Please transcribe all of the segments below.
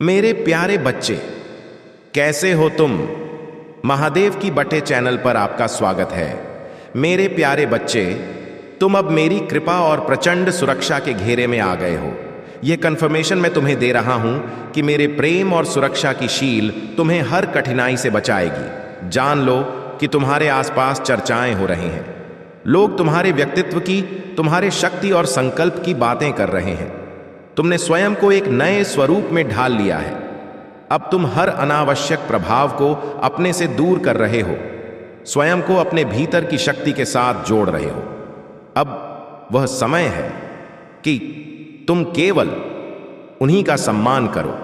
मेरे प्यारे बच्चे, कैसे हो तुम? महादेव की बटे चैनल पर आपका स्वागत है। मेरे प्यारे बच्चे, तुम अब मेरी कृपा और प्रचंड सुरक्षा के घेरे में आ गए हो। यह कंफर्मेशन मैं तुम्हें दे रहा हूं कि मेरे प्रेम और सुरक्षा की शील तुम्हें हर कठिनाई से बचाएगी। जान लो कि तुम्हारे आसपास चर्चाएं हो रही हैं। लोग तुम्हारे व्यक्तित्व की, तुम्हारे शक्ति और संकल्प की बातें कर रहे हैं। तुमने स्वयं को एक नए स्वरूप में ढाल लिया है। अब तुम हर अनावश्यक प्रभाव को अपने से दूर कर रहे हो, स्वयं को अपने भीतर की शक्ति के साथ जोड़ रहे हो। अब वह समय है कि तुम केवल उन्हीं का सम्मान करो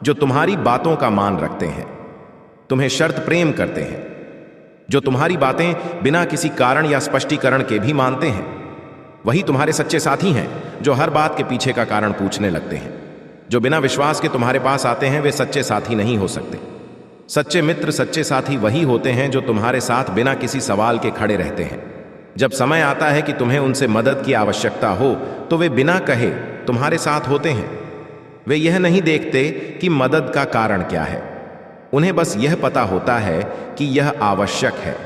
जो तुम्हारी बातों का मान रखते हैं, तुम्हें शर्त प्रेम करते हैं, जो तुम्हारी बातें बिना किसी कारण या स्पष्टीकरण के भी मानते हैं। वही तुम्हारे सच्चे साथी हैं जो हर बात के पीछे का कारण पूछने लगते हैं। जो बिना विश्वास के तुम्हारे पास आते हैं वे सच्चे साथी नहीं हो सकते। सच्चे मित्र, सच्चे साथी वही होते हैं जो तुम्हारे साथ बिना किसी सवाल के खड़े रहते हैं। जब समय आता है कि तुम्हें उनसे मदद की आवश्यकता हो तो वे बिना कहे तुम्हारे साथ होते हैं। वे यह नहीं देखते कि मदद का कारण क्या है, उन्हें बस यह पता होता है कि यह आवश्यक है,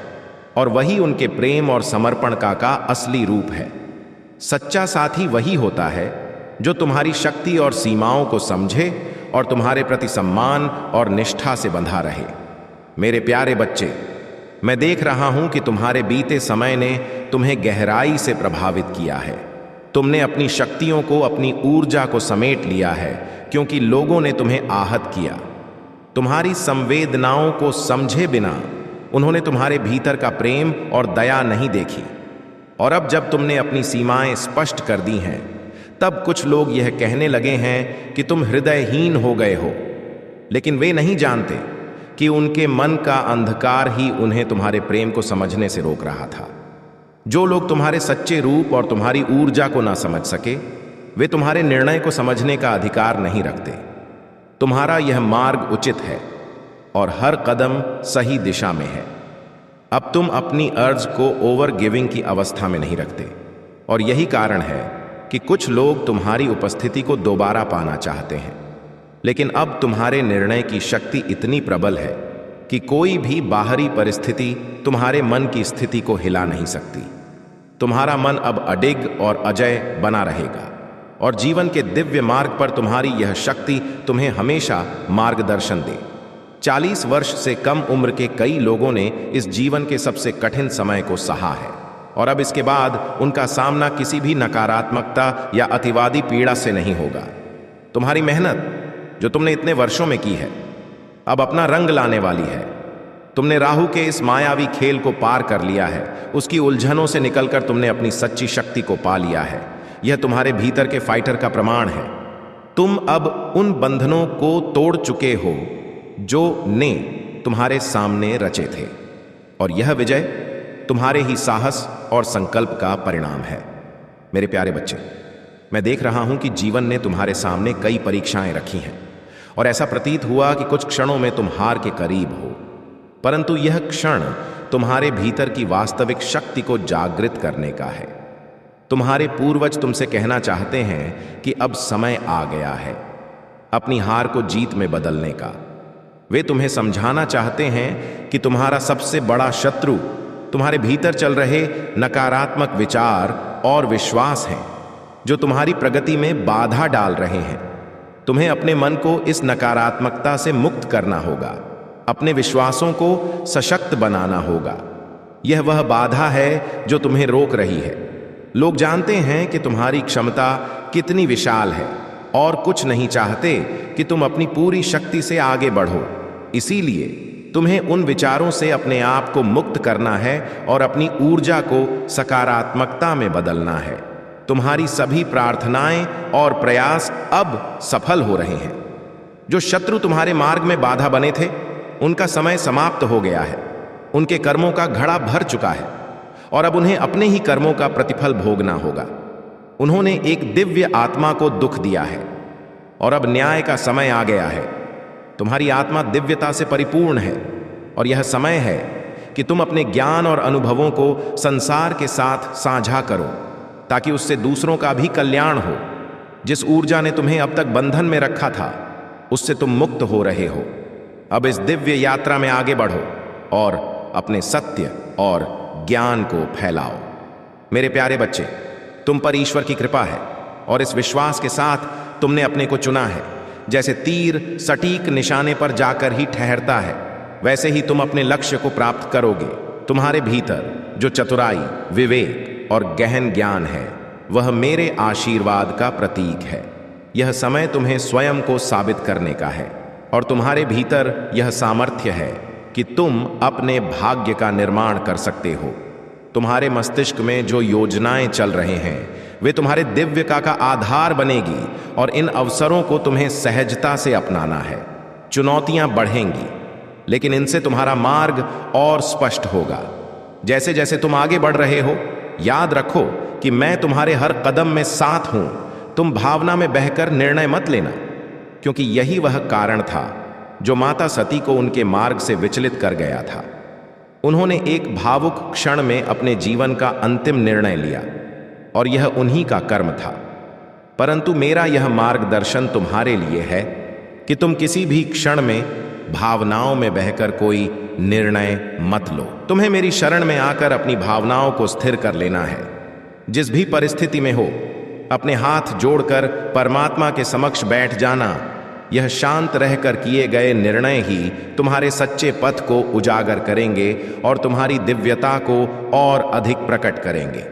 और वही उनके प्रेम और समर्पण का असली रूप है। सच्चा साथी वही होता है जो तुम्हारी शक्ति और सीमाओं को समझे और तुम्हारे प्रति सम्मान और निष्ठा से बंधा रहे। मेरे प्यारे बच्चे, मैं देख रहा हूं कि तुम्हारे बीते समय ने तुम्हें गहराई से प्रभावित किया है। तुमने अपनी शक्तियों को, अपनी ऊर्जा को समेट लिया है क्योंकि लोगों ने तुम्हें आहत किया। तुम्हारी संवेदनाओं को समझे बिना उन्होंने तुम्हारे भीतर का प्रेम और दया नहीं देखी। और अब जब तुमने अपनी सीमाएं स्पष्ट कर दी हैं, तब कुछ लोग यह कहने लगे हैं कि तुम हृदयहीन हो गए हो। लेकिन वे नहीं जानते कि उनके मन का अंधकार ही उन्हें तुम्हारे प्रेम को समझने से रोक रहा था। जो लोग तुम्हारे सच्चे रूप और तुम्हारी ऊर्जा को ना समझ सके, वे तुम्हारे निर्णय को समझने का अधिकार नहीं रखते। तुम्हारा यह मार्ग उचित है और हर कदम सही दिशा में है। अब तुम अपनी अर्ज को ओवर गिविंग की अवस्था में नहीं रखते, और यही कारण है कि कुछ लोग तुम्हारी उपस्थिति को दोबारा पाना चाहते हैं। लेकिन अब तुम्हारे निर्णय की शक्ति इतनी प्रबल है कि कोई भी बाहरी परिस्थिति तुम्हारे मन की स्थिति को हिला नहीं सकती। तुम्हारा मन अब अडिग और अजय बना रहेगा, और जीवन के दिव्य मार्ग पर तुम्हारी यह शक्ति तुम्हें हमेशा मार्गदर्शन दे। 40 वर्ष से कम उम्र के कई लोगों ने इस जीवन के सबसे कठिन समय को सहा है, और अब इसके बाद उनका सामना किसी भी नकारात्मकता या अतिवादी पीड़ा से नहीं होगा। तुम्हारी मेहनत जो तुमने इतने वर्षों में की है, अब अपना रंग लाने वाली है। तुमने राहु के इस मायावी खेल को पार कर लिया है। उसकी उलझनों से निकलकर तुमने अपनी सच्ची शक्ति को पा लिया है। यह तुम्हारे भीतर के फाइटर का प्रमाण है। तुम अब उन बंधनों को तोड़ चुके हो जो ने तुम्हारे सामने रचे थे, और यह विजय तुम्हारे ही साहस और संकल्प का परिणाम है। मेरे प्यारे बच्चे, मैं देख रहा हूं कि जीवन ने तुम्हारे सामने कई परीक्षाएं रखी हैं, और ऐसा प्रतीत हुआ कि कुछ क्षणों में तुम हार के करीब हो। परंतु यह क्षण तुम्हारे भीतर की वास्तविक शक्ति को जागृत करने का है। तुम्हारे पूर्वज तुमसे कहना चाहते हैं कि अब समय आ गया है अपनी हार को जीत में बदलने का। वे तुम्हें समझाना चाहते हैं कि तुम्हारा सबसे बड़ा शत्रु तुम्हारे भीतर चल रहे नकारात्मक विचार और विश्वास हैं, जो तुम्हारी प्रगति में बाधा डाल रहे हैं। तुम्हें अपने मन को इस नकारात्मकता से मुक्त करना होगा, अपने विश्वासों को सशक्त बनाना होगा। यह वह बाधा है जो तुम्हें रोक रही है। लोग जानते हैं कि तुम्हारी क्षमता कितनी विशाल है, और कुछ नहीं चाहते कि तुम अपनी पूरी शक्ति से आगे बढ़ो। इसीलिए तुम्हें उन विचारों से अपने आप को मुक्त करना है और अपनी ऊर्जा को सकारात्मकता में बदलना है। तुम्हारी सभी प्रार्थनाएं और प्रयास अब सफल हो रहे हैं। जो शत्रु तुम्हारे मार्ग में बाधा बने थे, उनका समय समाप्त हो गया है। उनके कर्मों का घड़ा भर चुका है, और अब उन्हें अपने ही कर्मों का प्रतिफल भोगना होगा। उन्होंने एक दिव्य आत्मा को दुख दिया है, और अब न्याय का समय आ गया है। तुम्हारी आत्मा दिव्यता से परिपूर्ण है, और यह समय है कि तुम अपने ज्ञान और अनुभवों को संसार के साथ साझा करो, ताकि उससे दूसरों का भी कल्याण हो। जिस ऊर्जा ने तुम्हें अब तक बंधन में रखा था, उससे तुम मुक्त हो रहे हो। अब इस दिव्य यात्रा में आगे बढ़ो और अपने सत्य और ज्ञान को फैलाओ। मेरे प्यारे बच्चे, तुम पर ईश्वर की कृपा है और इस विश्वास के साथ तुमने अपने को चुना है। जैसे तीर सटीक निशाने पर जाकर ही ठहरता है, वैसे ही तुम अपने लक्ष्य को प्राप्त करोगे। तुम्हारे भीतर जो चतुराई, विवेक और गहन ज्ञान है, वह मेरे आशीर्वाद का प्रतीक है। यह समय तुम्हें स्वयं को साबित करने का है और तुम्हारे भीतर यह सामर्थ्य है कि तुम अपने भाग्य का निर्माण कर सकते हो। तुम्हारे मस्तिष्क में जो योजनाएं चल रहे हैं, वे तुम्हारे दिव्यता का आधार बनेगी और इन अवसरों को तुम्हें सहजता से अपनाना है। चुनौतियां बढ़ेंगी, लेकिन इनसे तुम्हारा मार्ग और स्पष्ट होगा। जैसे जैसे तुम आगे बढ़ रहे हो, याद रखो कि मैं तुम्हारे हर कदम में साथ हूं। तुम भावना में बहकर निर्णय मत लेना, क्योंकि यही वह कारण था जो माता सती को उनके मार्ग से विचलित कर गया था। उन्होंने एक भावुक क्षण में अपने जीवन का अंतिम निर्णय लिया और यह उन्हीं का कर्म था। परंतु मेरा यह मार्गदर्शन तुम्हारे लिए है कि तुम किसी भी क्षण में भावनाओं में बहकर कोई निर्णय मत लो। तुम्हें मेरी शरण में आकर अपनी भावनाओं को स्थिर कर लेना है। जिस भी परिस्थिति में हो, अपने हाथ जोड़कर परमात्मा के समक्ष बैठ जाना। यह शांत रहकर किए गए निर्णय ही तुम्हारे सच्चे पथ को उजागर करेंगे और तुम्हारी दिव्यता को और अधिक प्रकट करेंगे।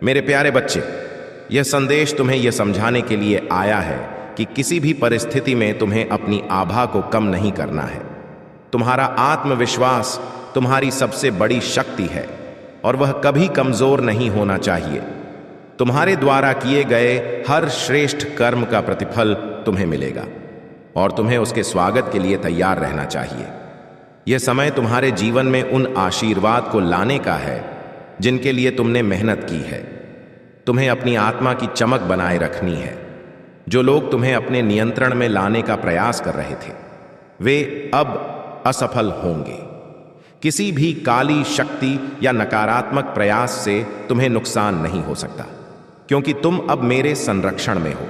मेरे प्यारे बच्चे, यह संदेश तुम्हें यह समझाने के लिए आया है कि किसी भी परिस्थिति में तुम्हें अपनी आभा को कम नहीं करना है। तुम्हारा आत्मविश्वास तुम्हारी सबसे बड़ी शक्ति है और वह कभी कमजोर नहीं होना चाहिए। तुम्हारे द्वारा किए गए हर श्रेष्ठ कर्म का प्रतिफल तुम्हें मिलेगा और तुम्हें उसके स्वागत के लिए तैयार रहना चाहिए। यह समय तुम्हारे जीवन में उन आशीर्वाद को लाने का है जिनके लिए तुमने मेहनत की है। तुम्हें अपनी आत्मा की चमक बनाए रखनी है। जो लोग तुम्हें अपने नियंत्रण में लाने का प्रयास कर रहे थे, वे अब असफल होंगे। किसी भी काली शक्ति या नकारात्मक प्रयास से तुम्हें नुकसान नहीं हो सकता, क्योंकि तुम अब मेरे संरक्षण में हो।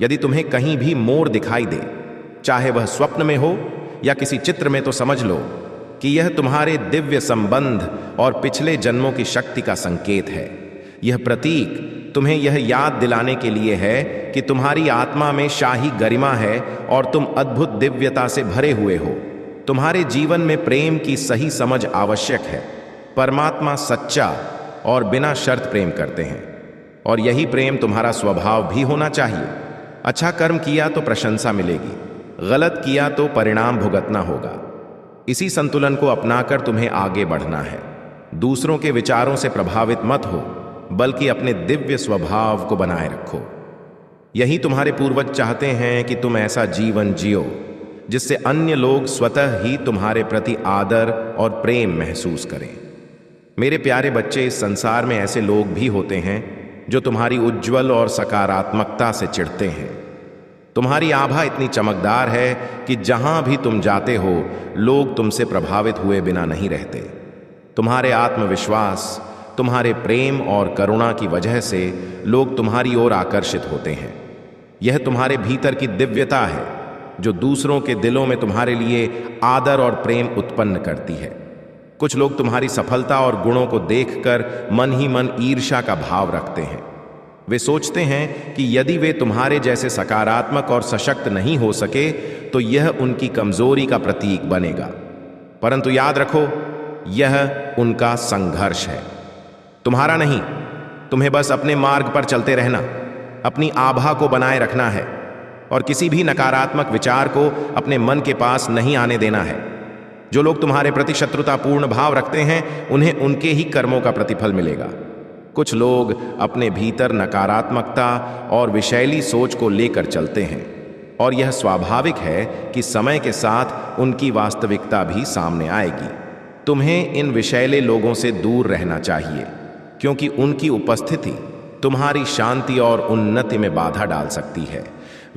यदि तुम्हें कहीं भी मोड़ दिखाई दे, चाहे वह स्वप्न में हो या किसी चित्र में, तो समझ लो कि यह तुम्हारे दिव्य संबंध और पिछले जन्मों की शक्ति का संकेत है। यह प्रतीक तुम्हें यह याद दिलाने के लिए है कि तुम्हारी आत्मा में शाही गरिमा है और तुम अद्भुत दिव्यता से भरे हुए हो। तुम्हारे जीवन में प्रेम की सही समझ आवश्यक है। परमात्मा सच्चा और बिना शर्त प्रेम करते हैं और यही प्रेम तुम्हारा स्वभाव भी होना चाहिए। अच्छा कर्म किया तो प्रशंसा मिलेगी, गलत किया तो परिणाम भुगतना होगा। इसी संतुलन को अपनाकर तुम्हें आगे बढ़ना है। दूसरों के विचारों से प्रभावित मत हो, बल्कि अपने दिव्य स्वभाव को बनाए रखो। यही तुम्हारे पूर्वज चाहते हैं कि तुम ऐसा जीवन जियो जिससे अन्य लोग स्वतः ही तुम्हारे प्रति आदर और प्रेम महसूस करें। मेरे प्यारे बच्चे, इस संसार में ऐसे लोग भी होते हैं जो तुम्हारी उज्जवल और सकारात्मकता से चिढ़ते हैं। तुम्हारी आभा इतनी चमकदार है कि जहां भी तुम जाते हो, लोग तुमसे प्रभावित हुए बिना नहीं रहते। तुम्हारे आत्मविश्वास, तुम्हारे प्रेम और करुणा की वजह से लोग तुम्हारी ओर आकर्षित होते हैं। यह तुम्हारे भीतर की दिव्यता है जो दूसरों के दिलों में तुम्हारे लिए आदर और प्रेम उत्पन्न करती है। कुछ लोग तुम्हारी सफलता और गुणों को देखकर मन ही मन ईर्ष्या का भाव रखते हैं। वे सोचते हैं कि यदि वे तुम्हारे जैसे सकारात्मक और सशक्त नहीं हो सके तो यह उनकी कमजोरी का प्रतीक बनेगा। परंतु याद रखो, यह उनका संघर्ष है, तुम्हारा नहीं। तुम्हें बस अपने मार्ग पर चलते रहना, अपनी आभा को बनाए रखना है और किसी भी नकारात्मक विचार को अपने मन के पास नहीं आने देना है। जो लोग तुम्हारे प्रति शत्रुतापूर्ण भाव रखते हैं, उन्हें उनके ही कर्मों का प्रतिफल मिलेगा। कुछ लोग अपने भीतर नकारात्मकता और विषैली सोच को लेकर चलते हैं और यह स्वाभाविक है कि समय के साथ उनकी वास्तविकता भी सामने आएगी। तुम्हें इन विषैले लोगों से दूर रहना चाहिए, क्योंकि उनकी उपस्थिति तुम्हारी शांति और उन्नति में बाधा डाल सकती है।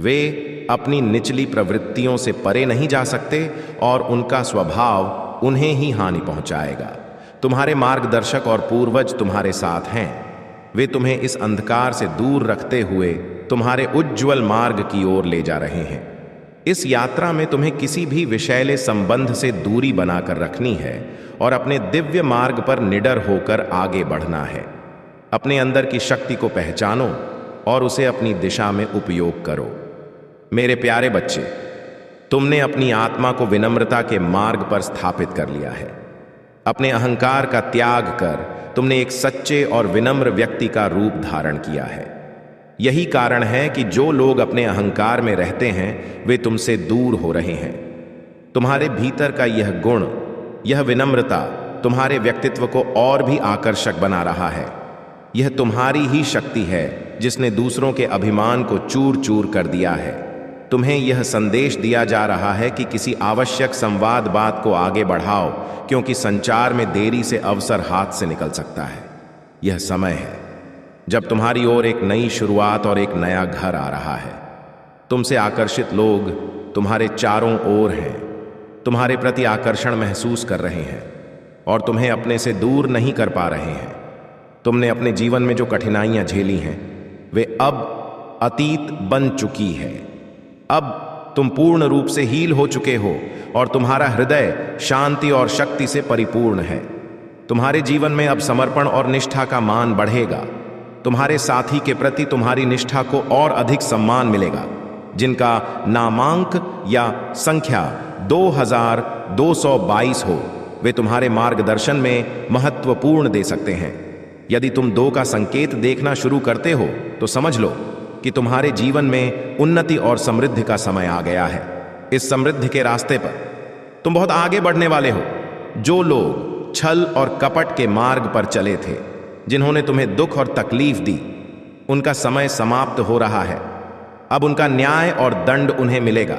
वे अपनी निचली प्रवृत्तियों से परे नहीं जा सकते और उनका स्वभाव उन्हें ही हानि पहुंचाएगा। तुम्हारे मार्गदर्शक और पूर्वज तुम्हारे साथ हैं। वे तुम्हें इस अंधकार से दूर रखते हुए तुम्हारे उज्ज्वल मार्ग की ओर ले जा रहे हैं। इस यात्रा में तुम्हें किसी भी विषैले संबंध से दूरी बनाकर रखनी है और अपने दिव्य मार्ग पर निडर होकर आगे बढ़ना है। अपने अंदर की शक्ति को पहचानो और उसे अपनी दिशा में उपयोग करो। मेरे प्यारे बच्चे, तुमने अपनी आत्मा को विनम्रता के मार्ग पर स्थापित कर लिया है। अपने अहंकार का त्याग कर तुमने एक सच्चे और विनम्र व्यक्ति का रूप धारण किया है। यही कारण है कि जो लोग अपने अहंकार में रहते हैं वे तुमसे दूर हो रहे हैं। तुम्हारे भीतर का यह गुण, यह विनम्रता तुम्हारे व्यक्तित्व को और भी आकर्षक बना रहा है। यह तुम्हारी ही शक्ति है जिसने दूसरों के अभिमान को चूर चूर कर दिया है। तुम्हें यह संदेश दिया जा रहा है कि किसी आवश्यक संवाद बात को आगे बढ़ाओ, क्योंकि संचार में देरी से अवसर हाथ से निकल सकता है। यह समय है जब तुम्हारी ओर एक नई शुरुआत और एक नया घर आ रहा है। तुमसे आकर्षित लोग तुम्हारे चारों ओर हैं, तुम्हारे प्रति आकर्षण महसूस कर रहे हैं और तुम्हें अपने से दूर नहीं कर पा रहे हैं। तुमने अपने जीवन में जो कठिनाइयां झेली हैं वे अब अतीत बन चुकी है। अब तुम पूर्ण रूप से हील हो चुके हो और तुम्हारा हृदय शांति और शक्ति से परिपूर्ण है। तुम्हारे जीवन में अब समर्पण और निष्ठा का मान बढ़ेगा। तुम्हारे साथी के प्रति तुम्हारी निष्ठा को और अधिक सम्मान मिलेगा। जिनका नामांक या संख्या 2222 हो, वे तुम्हारे मार्गदर्शन में महत्वपूर्ण दे सकते हैं। यदि तुम 2 का संकेत देखना शुरू करते हो तो समझ लो कि तुम्हारे जीवन में उन्नति और समृद्धि का समय आ गया है। इस समृद्धि के रास्ते पर तुम बहुत आगे बढ़ने वाले हो। जो लोग छल और कपट के मार्ग पर चले थे, जिन्होंने तुम्हें दुख और तकलीफ दी, उनका समय समाप्त हो रहा है। अब उनका न्याय और दंड उन्हें मिलेगा।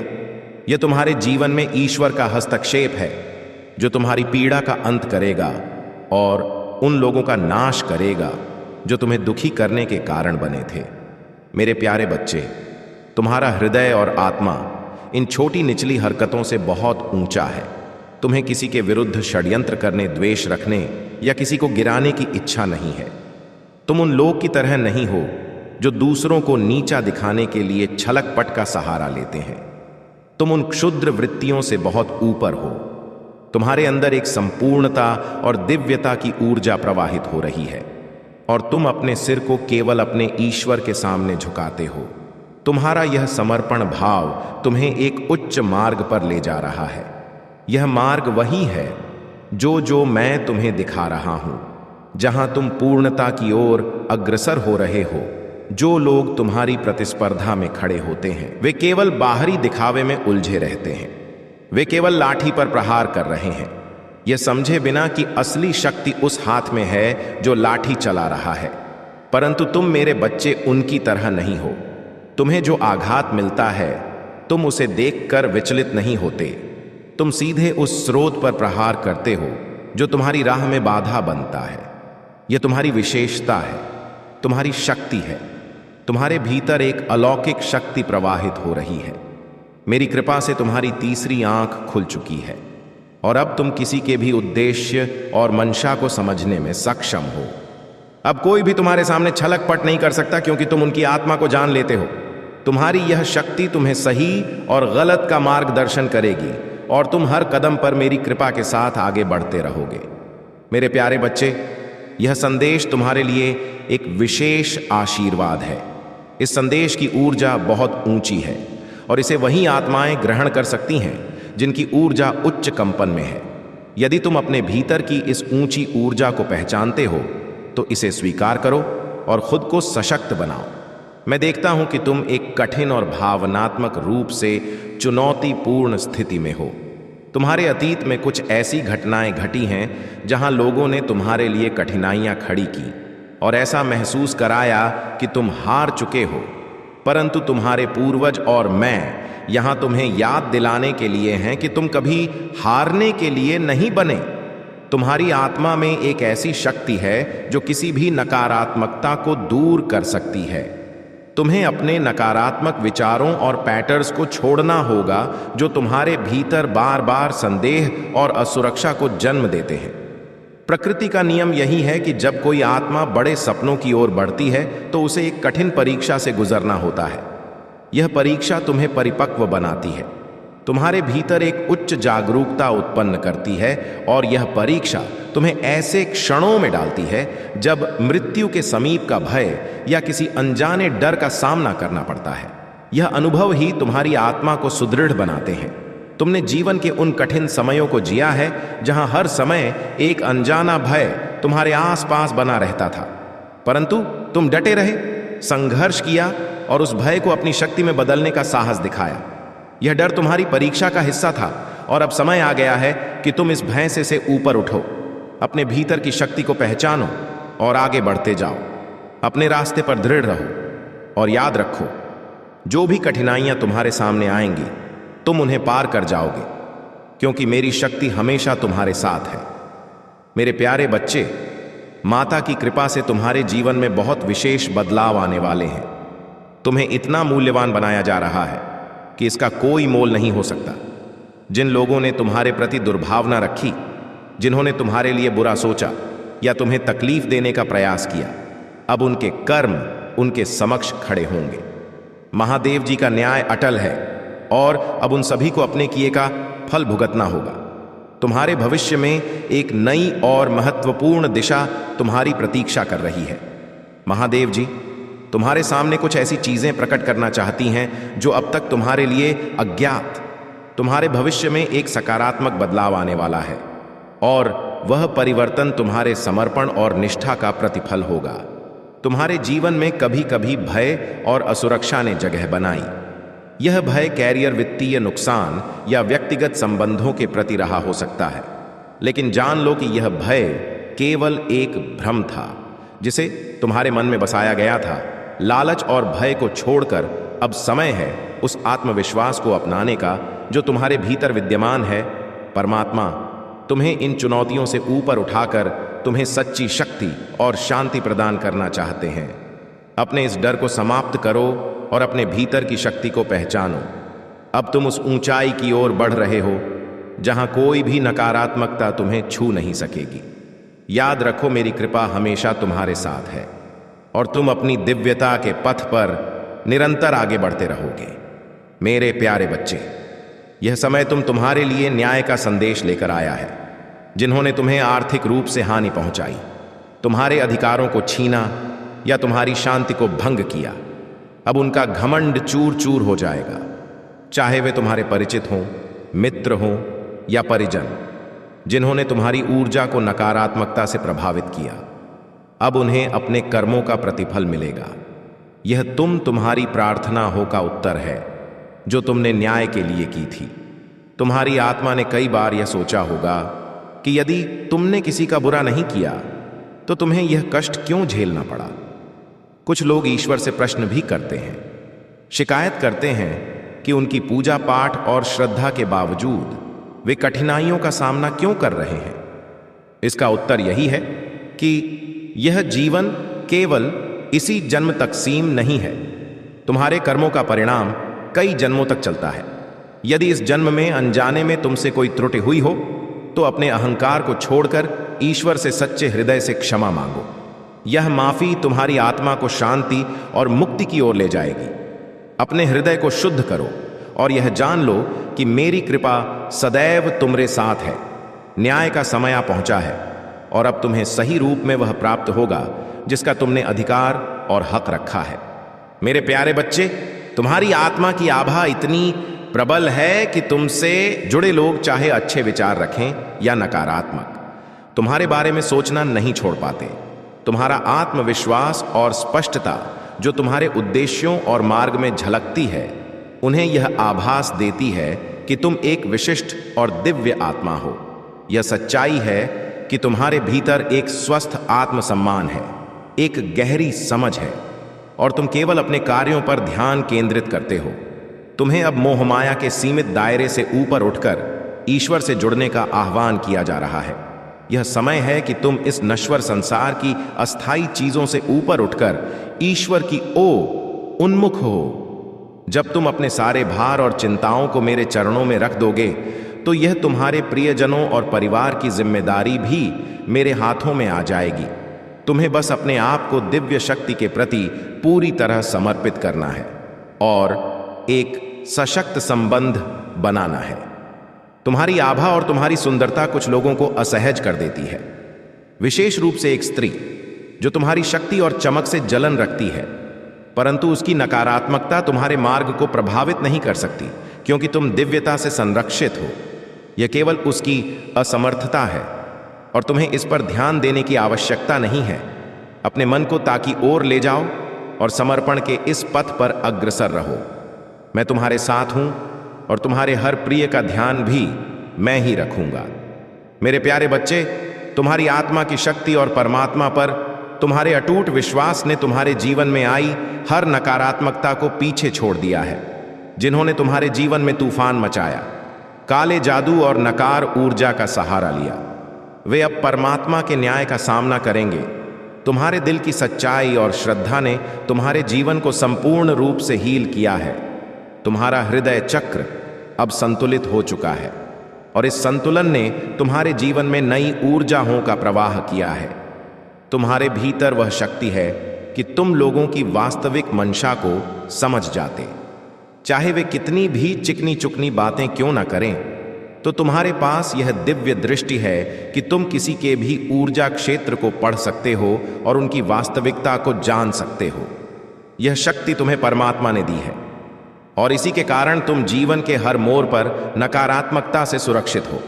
यह तुम्हारे जीवन में ईश्वर का हस्तक्षेप है जो तुम्हारी पीड़ा का अंत करेगा और उन लोगों का नाश करेगा जो तुम्हें दुखी करने के कारण बने थे। मेरे प्यारे बच्चे, तुम्हारा हृदय और आत्मा इन छोटी निचली हरकतों से बहुत ऊंचा है। तुम्हें किसी के विरुद्ध षड्यंत्र करने, द्वेष रखने या किसी को गिराने की इच्छा नहीं है। तुम उन लोग की तरह नहीं हो जो दूसरों को नीचा दिखाने के लिए छलकपट का सहारा लेते हैं। तुम उन क्षुद्र वृत्तियों से बहुत ऊपर हो। तुम्हारे अंदर एक संपूर्णता और दिव्यता की ऊर्जा प्रवाहित हो रही है और तुम अपने सिर को केवल अपने ईश्वर के सामने झुकाते हो। तुम्हारा यह समर्पण भाव तुम्हें एक उच्च मार्ग पर ले जा रहा है। यह मार्ग वही है जो मैं तुम्हें दिखा रहा हूं, जहां तुम पूर्णता की ओर अग्रसर हो रहे हो। जो लोग तुम्हारी प्रतिस्पर्धा में खड़े होते हैं वे केवल बाहरी दिखावे में उलझे रहते हैं। वे केवल लाठी पर प्रहार कर रहे हैं, यह समझे बिना कि असली शक्ति उस हाथ में है जो लाठी चला रहा है। परंतु तुम मेरे बच्चे उनकी तरह नहीं हो। तुम्हें जो आघात मिलता है तुम उसे देखकर विचलित नहीं होते। तुम सीधे उस स्रोत पर प्रहार करते हो जो तुम्हारी राह में बाधा बनता है। यह तुम्हारी विशेषता है, तुम्हारी शक्ति है। तुम्हारे भीतर एक अलौकिक शक्ति प्रवाहित हो रही है। मेरी कृपा से तुम्हारी तीसरी आंख खुल चुकी है और अब तुम किसी के भी उद्देश्य और मंशा को समझने में सक्षम हो। अब कोई भी तुम्हारे सामने छलकपट नहीं कर सकता, क्योंकि तुम उनकी आत्मा को जान लेते हो। तुम्हारी यह शक्ति तुम्हें सही और गलत का मार्गदर्शन करेगी और तुम हर कदम पर मेरी कृपा के साथ आगे बढ़ते रहोगे। मेरे प्यारे बच्चे, यह संदेश तुम्हारे लिए एक विशेष आशीर्वाद है। इस संदेश की ऊर्जा बहुत ऊंची है और इसे वही आत्माएं ग्रहण कर सकती हैं जिनकी ऊर्जा उच्च कंपन में है। यदि तुम अपने भीतर की इस ऊंची ऊर्जा को पहचानते हो तो इसे स्वीकार करो और खुद को सशक्त बनाओ। मैं देखता हूं कि तुम एक कठिन और भावनात्मक रूप से चुनौतीपूर्ण स्थिति में हो। तुम्हारे अतीत में कुछ ऐसी घटनाएं घटी हैं जहां लोगों ने तुम्हारे लिए कठिनाइयां खड़ी की और ऐसा महसूस कराया कि तुम हार चुके हो। परंतु तुम्हारे पूर्वज और मैं यहां तुम्हें याद दिलाने के लिए हैं कि तुम कभी हारने के लिए नहीं बने। तुम्हारी आत्मा में एक ऐसी शक्ति है जो किसी भी नकारात्मकता को दूर कर सकती है। तुम्हें अपने नकारात्मक विचारों और पैटर्न्स को छोड़ना होगा जो तुम्हारे भीतर बार बार संदेह और असुरक्षा को जन्म देते हैं। प्रकृति का नियम यही है कि जब कोई आत्मा बड़े सपनों की ओर बढ़ती है तो उसे एक कठिन परीक्षा से गुजरना होता है। यह परीक्षा तुम्हें परिपक्व बनाती है, तुम्हारे भीतर एक उच्च जागरूकता उत्पन्न करती है और यह परीक्षा तुम्हें ऐसे क्षणों में डालती है जब मृत्यु के समीप का भय या किसी अनजाने डर का सामना करना पड़ता है। यह अनुभव ही तुम्हारी आत्मा को सुदृढ़ बनाते हैं। तुमने जीवन के उन कठिन समयों को जिया है जहां हर समय एक अनजाना भय तुम्हारे आसपास बना रहता था, परंतु तुम डटे रहे, संघर्ष किया और उस भय को अपनी शक्ति में बदलने का साहस दिखाया। यह डर तुम्हारी परीक्षा का हिस्सा था और अब समय आ गया है कि तुम इस भय से ऊपर उठो, अपने भीतर की शक्ति को पहचानो और आगे बढ़ते जाओ। अपने रास्ते पर दृढ़ रहो और याद रखो, जो भी कठिनाइयां तुम्हारे सामने आएंगी तुम उन्हें पार कर जाओगे, क्योंकि मेरी शक्ति हमेशा तुम्हारे साथ है। मेरे प्यारे बच्चे, माता की कृपा से तुम्हारे जीवन में बहुत विशेष बदलाव आने वाले हैं। तुम्हें इतना मूल्यवान बनाया जा रहा है कि इसका कोई मोल नहीं हो सकता। जिन लोगों ने तुम्हारे प्रति दुर्भावना रखी, जिन्होंने तुम्हारे लिए बुरा सोचा या तुम्हें तकलीफ देने का प्रयास किया, अब उनके कर्म उनके समक्ष खड़े होंगे। महादेव जी का न्याय अटल है और अब उन सभी को अपने किए का फल भुगतना होगा। तुम्हारे भविष्य में एक नई और महत्वपूर्ण दिशा तुम्हारी प्रतीक्षा कर रही है। महादेव जी तुम्हारे सामने कुछ ऐसी चीजें प्रकट करना चाहती हैं जो अब तक तुम्हारे लिए अज्ञात। तुम्हारे भविष्य में एक सकारात्मक बदलाव आने वाला है और वह परिवर्तन तुम्हारे समर्पण और निष्ठा का प्रतिफल होगा। तुम्हारे जीवन में कभी कभी भय और असुरक्षा ने जगह बनाई। यह भय कैरियर, वित्तीय नुकसान या व्यक्तिगत संबंधों के प्रति रहा हो सकता है, लेकिन जान लो कि यह भय केवल एक भ्रम था जिसे तुम्हारे मन में बसाया गया था। लालच और भय को छोड़कर अब समय है उस आत्मविश्वास को अपनाने का जो तुम्हारे भीतर विद्यमान है। परमात्मा तुम्हें इन चुनौतियों से ऊपर उठाकर तुम्हें सच्ची शक्ति और शांति प्रदान करना चाहते हैं। अपने इस डर को समाप्त करो और अपने भीतर की शक्ति को पहचानो। अब तुम उस ऊंचाई की ओर बढ़ रहे हो जहां कोई भी नकारात्मकता तुम्हें छू नहीं सकेगी। याद रखो, मेरी कृपा हमेशा तुम्हारे साथ है और तुम अपनी दिव्यता के पथ पर निरंतर आगे बढ़ते रहोगे। मेरे प्यारे बच्चे, यह समय तुम्हारे लिए न्याय का संदेश लेकर आया है। जिन्होंने तुम्हें आर्थिक रूप से हानि पहुंचाई, तुम्हारे अधिकारों को छीना या तुम्हारी शांति को भंग किया, अब उनका घमंड चूर चूर हो जाएगा। चाहे वे तुम्हारे परिचित हों, मित्र हों या परिजन, जिन्होंने तुम्हारी ऊर्जा को नकारात्मकता से प्रभावित किया, अब उन्हें अपने कर्मों का प्रतिफल मिलेगा। यह तुम्हारी प्रार्थनाओं का उत्तर है जो तुमने न्याय के लिए की थी। तुम्हारी आत्मा ने कई बार यह सोचा होगा कि यदि तुमने किसी का बुरा नहीं किया तो तुम्हें यह कष्ट क्यों झेलना पड़ा। कुछ लोग ईश्वर से प्रश्न भी करते हैं, शिकायत करते हैं कि उनकी पूजा पाठ और श्रद्धा के बावजूद वे कठिनाइयों का सामना क्यों कर रहे हैं। इसका उत्तर यही है कि यह जीवन केवल इसी जन्म तक सीम नहीं है। तुम्हारे कर्मों का परिणाम कई जन्मों तक चलता है। यदि इस जन्म में अनजाने में तुमसे कोई त्रुटि हुई हो तो अपने अहंकार को छोड़कर ईश्वर से सच्चे हृदय से क्षमा मांगो। यह माफी तुम्हारी आत्मा को शांति और मुक्ति की ओर ले जाएगी। अपने हृदय को शुद्ध करो और यह जान लो कि मेरी कृपा सदैव तुम्हारे साथ है। न्याय का समय आ पहुंचा है और अब तुम्हें सही रूप में वह प्राप्त होगा जिसका तुमने अधिकार और हक रखा है। मेरे प्यारे बच्चे, तुम्हारी आत्मा की आभा इतनी प्रबल है कि तुमसे जुड़े लोग चाहे अच्छे विचार रखें या नकारात्मक, तुम्हारे बारे में सोचना नहीं छोड़ पाते। तुम्हारा आत्मविश्वास और स्पष्टता जो तुम्हारे उद्देश्यों और मार्ग में झलकती है, उन्हें यह आभास देती है कि तुम एक विशिष्ट और दिव्य आत्मा हो। यह सच्चाई है कि तुम्हारे भीतर एक स्वस्थ आत्मसम्मान है, एक गहरी समझ है और तुम केवल अपने कार्यों पर ध्यान केंद्रित करते हो। तुम्हें अब मोहमाया के सीमित दायरे से ऊपर उठकर ईश्वर से जुड़ने का आह्वान किया जा रहा है। यह समय है कि तुम इस नश्वर संसार की अस्थायी चीजों से ऊपर उठकर ईश्वर की ओर उन्मुख हो। जब तुम अपने सारे भार और चिंताओं को मेरे चरणों में रख दोगे तो यह तुम्हारे प्रियजनों और परिवार की जिम्मेदारी भी मेरे हाथों में आ जाएगी। तुम्हें बस अपने आप को दिव्य शक्ति के प्रति पूरी तरह समर्पित करना है और एक सशक्त संबंध बनाना है। तुम्हारी आभा और तुम्हारी सुंदरता कुछ लोगों को असहज कर देती है, विशेष रूप से एक स्त्री जो तुम्हारी शक्ति और चमक से जलन रखती है, परंतु उसकी नकारात्मकता तुम्हारे मार्ग को प्रभावित नहीं कर सकती क्योंकि तुम दिव्यता से संरक्षित हो। यह केवल उसकी असमर्थता है और तुम्हें इस पर ध्यान देने की आवश्यकता नहीं है। अपने मन को ताकि ओर ले जाओ और समर्पण के इस पथ पर अग्रसर रहो। मैं तुम्हारे साथ हूं और तुम्हारे हर प्रिय का ध्यान भी मैं ही रखूंगा। मेरे प्यारे बच्चे, तुम्हारी आत्मा की शक्ति और परमात्मा पर तुम्हारे अटूट विश्वास ने तुम्हारे जीवन में आई हर नकारात्मकता को पीछे छोड़ दिया है। जिन्होंने तुम्हारे जीवन में तूफान मचाया, काले जादू और नकार ऊर्जा का सहारा लिया, वे अब परमात्मा के न्याय का सामना करेंगे। तुम्हारे दिल की सच्चाई और श्रद्धा ने तुम्हारे जीवन को संपूर्ण रूप से हील किया है। तुम्हारा हृदय चक्र अब संतुलित हो चुका है और इस संतुलन ने तुम्हारे जीवन में नई ऊर्जाओं का प्रवाह किया है। तुम्हारे भीतर वह शक्ति है कि तुम लोगों की वास्तविक मंशा को समझ जाते। चाहे वे कितनी भी चिकनी चुकनी बातें क्यों ना करें, तो तुम्हारे पास यह दिव्य दृष्टि है कि तुम किसी के भी ऊर्जा क्षेत्र को पढ़ सकते हो और उनकी वास्तविकता को जान सकते हो। यह शक्ति तुम्हें परमात्मा ने दी है और इसी के कारण तुम जीवन के हर मोड़ पर नकारात्मकता से सुरक्षित हो।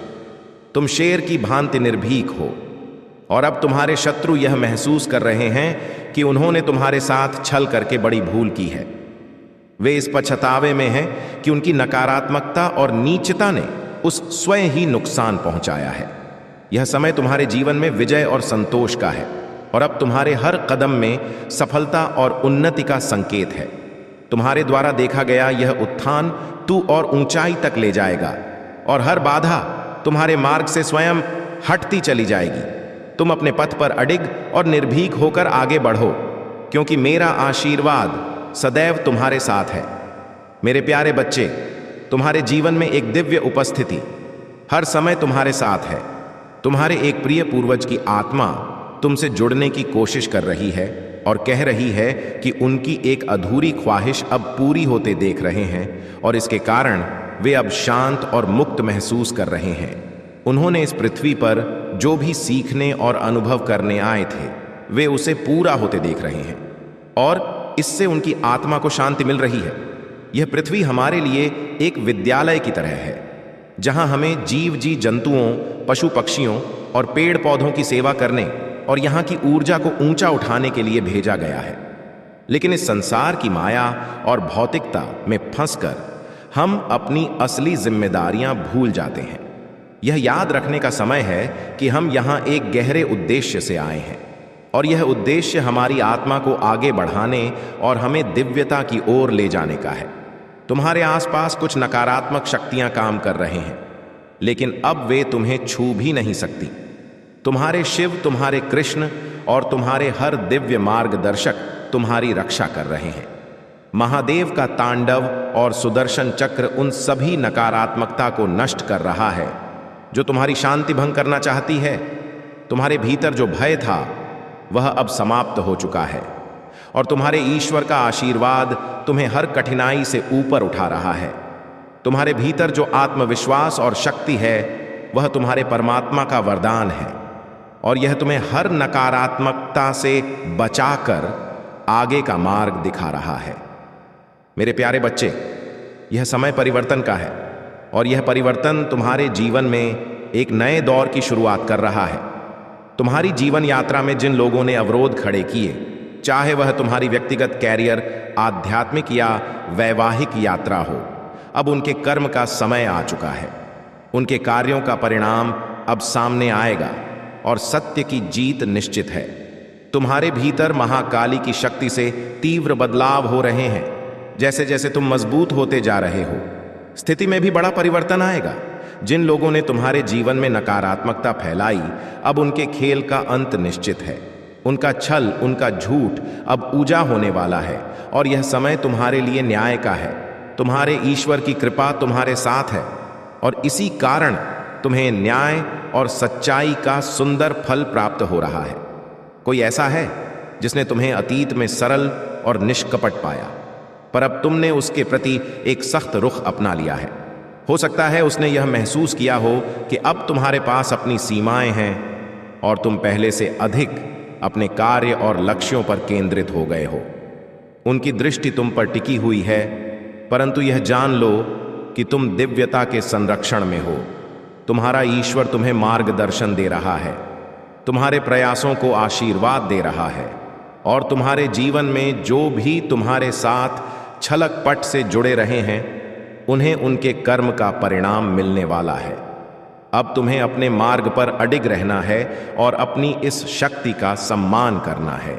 तुम शेर की भांति निर्भीक हो और अब तुम्हारे शत्रु यह महसूस कर रहे हैं कि उन्होंने तुम्हारे साथ छल करके बड़ी भूल की है। वे इस पछतावे में हैं कि उनकी नकारात्मकता और नीचता ने उस स्वयं ही नुकसान पहुंचाया है। यह समय तुम्हारे जीवन में विजय और संतोष का है और अब तुम्हारे हर कदम में सफलता और उन्नति का संकेत है। तुम्हारे द्वारा देखा गया यह उत्थान तू और ऊंचाई तक ले जाएगा और हर बाधा तुम्हारे मार्ग से स्वयं हटती चली जाएगी। तुम अपने पथ पर अडिग और निर्भीक होकर आगे बढ़ो, क्योंकि मेरा आशीर्वाद सदैव तुम्हारे साथ है। मेरे प्यारे बच्चे, तुम्हारे जीवन में एक दिव्य उपस्थिति हर समय तुम्हारे साथ है। तुम्हारे एक प्रिय पूर्वज की आत्मा तुमसे जुड़ने की कोशिश कर रही है और कह रही है कि उनकी एक अधूरी ख्वाहिश अब पूरी होते देख रहे हैं और इसके कारण वे अब शांत और मुक्त महसूस कर रहे हैं। उन्होंने इस पृथ्वी पर जो भी सीखने और अनुभव करने आए थे, वे उसे पूरा होते देख रहे हैं और इससे उनकी आत्मा को शांति मिल रही है। यह पृथ्वी हमारे लिए एक विद्यालय की तरह है, जहां हमें जीव जी जंतुओं, पशु पक्षियों और पेड़ पौधों की सेवा करने और यहां की ऊर्जा को ऊंचा उठाने के लिए भेजा गया है। लेकिन इस संसार की माया और भौतिकता में फंसकर हम अपनी असली जिम्मेदारियां भूल जाते हैं। यह याद रखने का समय है कि हम यहां एक गहरे उद्देश्य से आए हैं और यह उद्देश्य हमारी आत्मा को आगे बढ़ाने और हमें दिव्यता की ओर ले जाने का है। तुम्हारे आसपास कुछ नकारात्मक शक्तियां काम कर रहे हैं, लेकिन अब वे तुम्हें छू भी नहीं सकती। तुम्हारे शिव, तुम्हारे कृष्ण और तुम्हारे हर दिव्य मार्गदर्शक तुम्हारी रक्षा कर रहे हैं। महादेव का तांडव और सुदर्शन चक्र उन सभी नकारात्मकता को नष्ट कर रहा है जो तुम्हारी शांति भंग करना चाहती है। तुम्हारे भीतर जो भय था वह अब समाप्त हो चुका है और तुम्हारे ईश्वर का आशीर्वाद तुम्हें हर कठिनाई से ऊपर उठा रहा है। तुम्हारे भीतर जो आत्मविश्वास और शक्ति है वह तुम्हारे परमात्मा का वरदान है और यह तुम्हें हर नकारात्मकता से बचाकर आगे का मार्ग दिखा रहा है। मेरे प्यारे बच्चे, यह समय परिवर्तन का है और यह परिवर्तन तुम्हारे जीवन में एक नए दौर की शुरुआत कर रहा है। तुम्हारी जीवन यात्रा में जिन लोगों ने अवरोध खड़े किए, चाहे वह तुम्हारी व्यक्तिगत कैरियर, आध्यात्मिक या वैवाहिक यात्रा हो, अब उनके कर्म का समय आ चुका है। उनके कार्यों का परिणाम अब सामने आएगा और सत्य की जीत निश्चित है। तुम्हारे भीतर महाकाली की शक्ति से तीव्र बदलाव हो रहे हैं। जैसे जैसे तुम मजबूत होते जा रहे हो, स्थिति में भी बड़ा परिवर्तन आएगा। जिन लोगों ने तुम्हारे जीवन में नकारात्मकता फैलाई, अब उनके खेल का अंत निश्चित है। उनका छल, उनका झूठ अब ऊजा होने वाला है और यह समय तुम्हारे लिए न्याय का है। तुम्हारे ईश्वर की कृपा तुम्हारे साथ है और इसी कारण तुम्हें न्याय और सच्चाई का सुंदर फल प्राप्त हो रहा है। कोई ऐसा है जिसने तुम्हें अतीत में सरल और निष्कपट पाया, पर अब तुमने उसके प्रति एक सख्त रुख अपना लिया है। हो सकता है उसने यह महसूस किया हो कि अब तुम्हारे पास अपनी सीमाएं हैं और तुम पहले से अधिक अपने कार्य और लक्ष्यों पर केंद्रित हो गए हो। उनकी दृष्टि तुम पर टिकी हुई है, परंतु यह जान लो कि तुम दिव्यता के संरक्षण में हो। तुम्हारा ईश्वर तुम्हें मार्गदर्शन दे रहा है, तुम्हारे प्रयासों को आशीर्वाद दे रहा है और तुम्हारे जीवन में जो भी तुम्हारे साथ छलक पट से जुड़े रहे हैं उन्हें उनके कर्म का परिणाम मिलने वाला है। अब तुम्हें अपने मार्ग पर अडिग रहना है और अपनी इस शक्ति का सम्मान करना है।